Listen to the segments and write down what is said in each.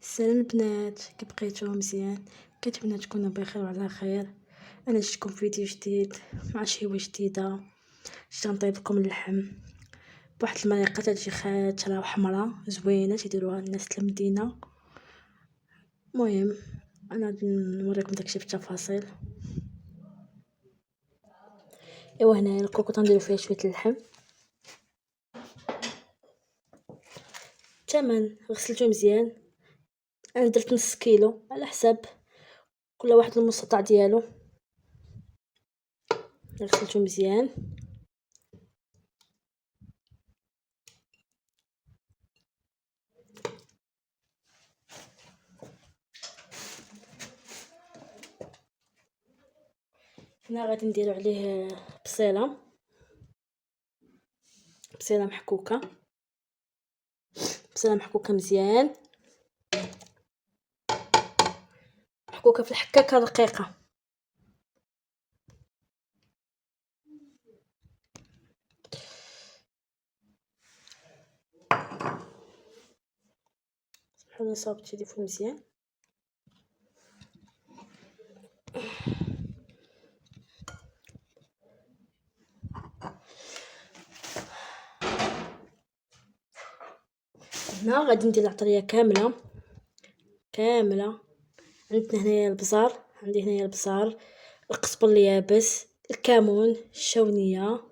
السلام البنات، كي بقيتو مزيان؟ كنتمنى تكونوا بخير وعلى خير. انا جيتكم في فيديو جديد مع شهوه جديده. جيت غنطيب لكم اللحم بواحد المريقه تجي خاتره وحمراء زوينه تيديروها الناس المدينه. المهم انا غادي نوريكم داكشي بالتفاصيل. ايوا هنايا الكوكوط نديرو فيها شويه اللحم. الثمن غسلته مزيان، انا درت نص كيلو على حساب كل واحد المستطاع ديالو. غسلته مزيان. هنا غادي نديرو عليه بصيله محكوكه، بصيله محكوكه مزيان، محكوكه في الحكاكه رقيقه. حنا صاوبت تيديفو مزيان. هنا غادي ندير العطريه كامله. عندنا هنايا البزار، عندي هنايا البزار، القزبر اليابس، الكمون، الشونيه،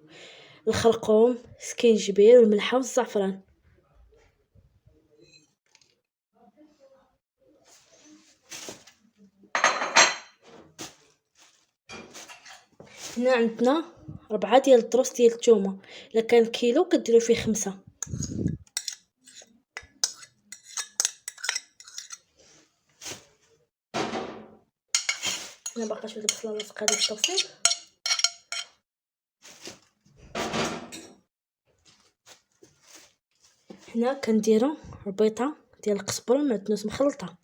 الخرقوم، السكينجبير والملحه والزعفران. هنا عندنا 4 ديال الدروس ديال الثومه، الا كان كيلو كديروا فيه 5. هنا باقا شويه البصله لاصقه هذا التوصيل. هنا كنديروا ربيطه ديال القزبر والمعدنوس مخلطه.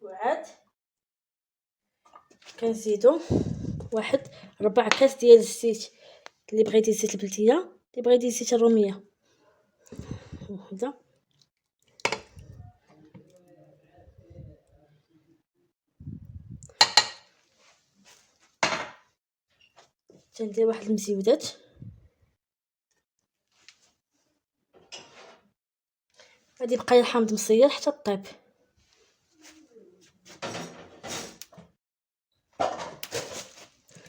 وعاد كنزيدو واحد 4 كاس ديال الزيت، اللي بغيتي زيت البلديه، اللي بغيتي زيت الروميه. وهذا تندير واحد المزيودات. غادي يبقى الحامض مصير حتى طيب.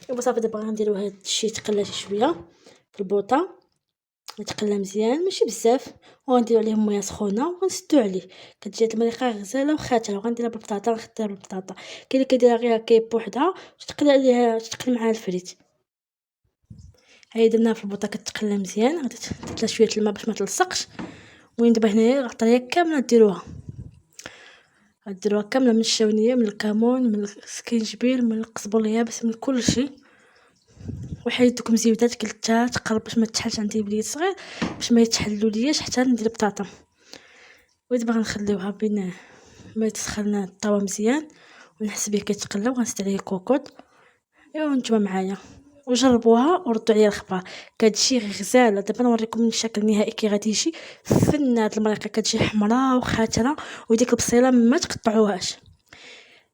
ايوا صافي دابا غنديرو هاد الشيء يتقلى شي شويه في البوطه، يتقلى مزيان ماشي بزاف، وغنديرو عليه ميه سخونه وغنسدو عليه. كتجي هاد المريقه غزاله وخاتره، وغنديرها بالبطاطا. نخديها بالبطاطا، كاين اللي كيديرها غير هكا بوحدها وتقلي عليها، تقلي معاها الفريت. هاي درناها في البوطه كتقلى مزيان. غادي تحط شويه الماء باش ما تلصقش. وين دابا هنايا العطريه كامله ديروها كامله، من الشونيه، من الكمون، من السكينجبير، من القزبر اليابس، من كل شيء. وحيد دوك مزيودات قلتها تقرب باش ما تحلش عندي بليد صغير، باش ما يتحلوا لياش حتى ندير البطاطا. ودابا غنخليوها بين ما يتسخن الطاوه مزيان، ونحس به كيتقلى، وغنزيد عليه كوكوط. ايوا نتوما معايا وجربوها وردوا عليا الخبر. كتجي غزاله. دابا نوريكم الشكل النهائي كي غادي يجي. فنات المريقه كتجي حمراء وخاتره، وديك البصيله ما تقطعوهاش،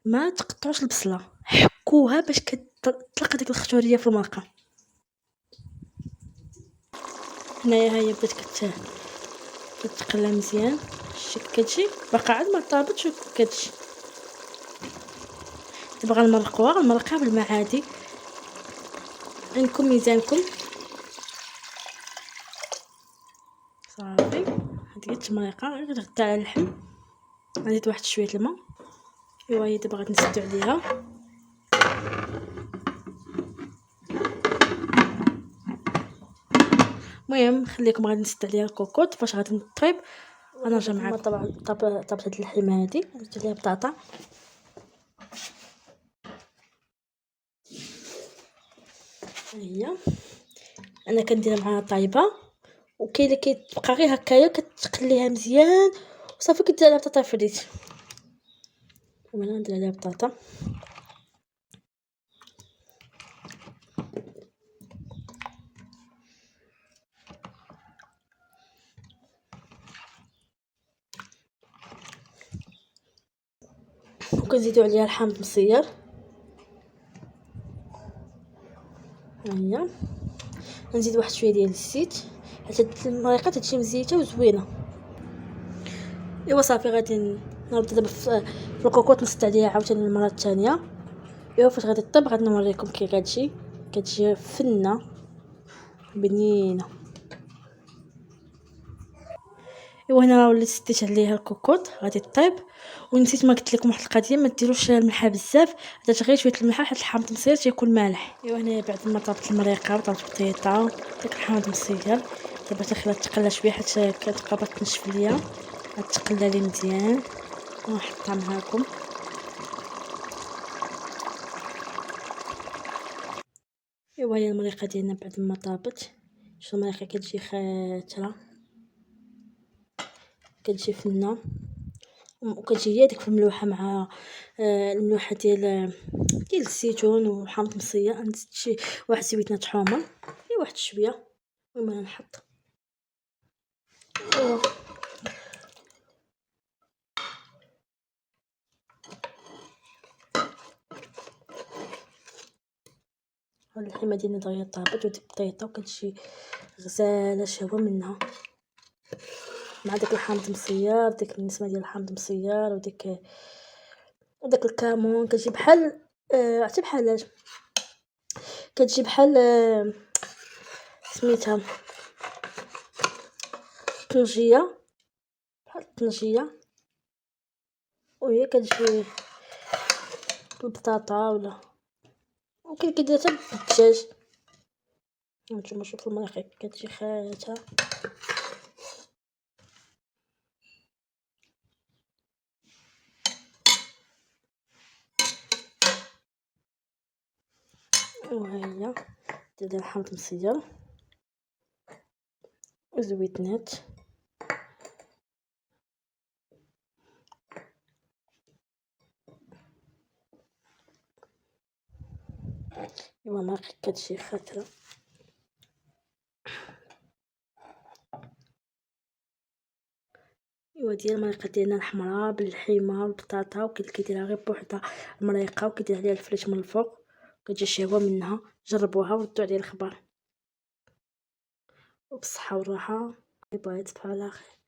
ما تقطعوش البصله، حكوها باش كتطلق ديك الخشوريه في المرقه. هنايا هي بدات كتقلى مزيان. الشكل كتجي باقا عاد ما طابتش كتجي. دابا غنمرقوها بالماء عادي. عندكم ميزانكم صافي. هادي هي التمريقه غتغدا على اللحم. غنزيد واحد شويه الماء. ايوا هي دابا غادي نسدو عليها. المهم خليكم غادي نسد عليها الكوكوط فاش غادي نطيب. انا نرجع معكم. طبعا طابت هاد اللحم هادي درت عليها بطاطا. هي انا كنديرها مع طايبه، وكاين اللي كتبقى غير هكايا كتقليها مزيان وصافي كدير عليها بطاطا فريت. وانا ندير عليها بطاطا. وكنزيدو عليها الحامض مصير. هيا نزيد واحد شويه ديال الزيت حتى المريقه تجي مزيته وزوينه. ايوا صافي غادي نرد دابا في الكوكوط نصت عليها عاوتاني المره الثانيه. ايوا فاش غادي طيب غادي نوريكم كي كتجي فنه بنينه. ايوا هنا راه وليت سديت عليها الكوكوط غادي طيب. ونسيت ما قلت لكم واحد القضيه، ما ديروش الملحه بزاف، درت غير شويه الملحه حيت الحامض مصير تيكون مالح. ايوا هنا بعد ما طابت المريقه وطابت البطيطه داك الحامض مصير دابا تخليها تقلى شويه حيت كتبقى تنشف ليا، غتقلى لي مزيان ونحطها معاكم. ايوا هي المريقه ديالنا بعد ما طابت. شوف المريقه كتجي خاتره كتجي فنه وكتجي هي ديك الملوحه مع الملوحه ديال الزيتون وحامض مصير. نزيد شي واحد زويتنا حمر واحد شويه وما نحط. اللحمه ديالنا دغيا طابت وديك البطيطه وكتجي غزاله شهوه منها مع داك الحامض مصير، ديك النسمه ديال الحامض مصير وداك الكمون. كتجي بحال عرفتي بحال كتجي بحال سميتها طنجيه، بحال الطنجيه وهي كتجي بالبطاطا ولا ممكن كيدير حتى بالدجاج. نتوما شوفوا المريقه كتجي خايته. وهي ديال الحامض مصير وزويتنات. ايوا المريقه كتجي خاطره. ايوا ديال المريقه ديالنا الحمراء باللحمه والبطاطا وكاين كيديرها غير بوحدها المريقه وكيدير عليها الفليت من الفوق كتجي شهوه منها. جربوها وردوا عليا الخبر وبالصحه والراحه. باي باي تصبحوا على خير.